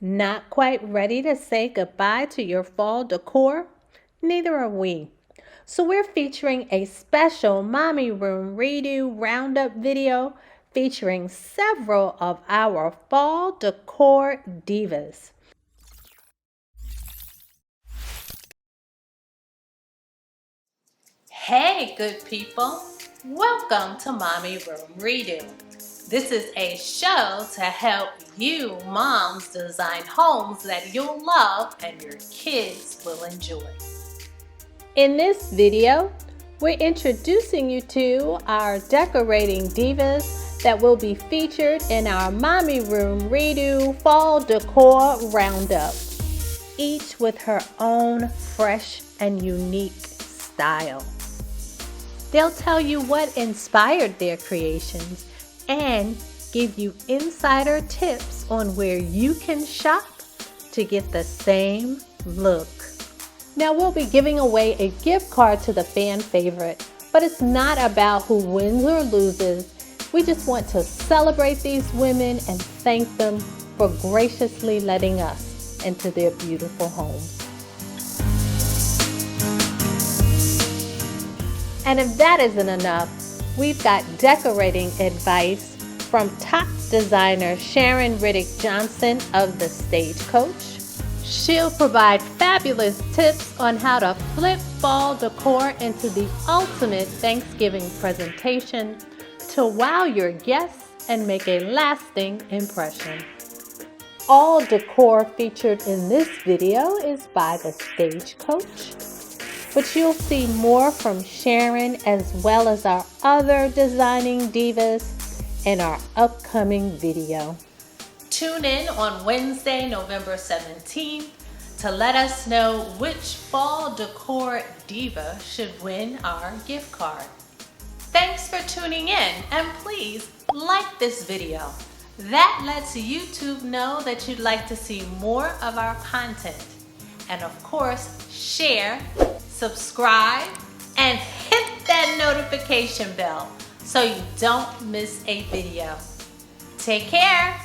Not quite ready to say goodbye to your fall decor? Neither are we. So we're featuring a special Mommy Room Redo Roundup video featuring several of our fall decor divas. Hey good people, welcome to Mommy Room Redo. This is a show to help you moms design homes that you'll love and your kids will enjoy. In this video, we're introducing you to our decorating divas that will be featured in our Mommy Room Redo Fall Decor Roundup, each with her own fresh and unique style. They'll tell you what inspired their creations and give you insider tips on where you can shop to get the same look. Now we'll be giving away a gift card to the fan favorite, but it's not about who wins or loses. We just want to celebrate these women and thank them for graciously letting us into their beautiful homes. And if that isn't enough, we've got decorating advice from top designer Sharon Riddick Johnson of the Stagecoach. She'll provide fabulous tips on how to flip fall decor into the ultimate Thanksgiving presentation to wow your guests and make a lasting impression. All decor featured in this video is by the Stagecoach, but you'll see more from Sharon as well as our other designing divas in our upcoming video. Tune in on Wednesday, November 17th to let us know which fall decor diva should win our gift card. Thanks for tuning in, and please like this video. That lets YouTube know that you'd like to see more of our content. And of course, share, subscribe, and hit that notification bell so you don't miss a video. Take care.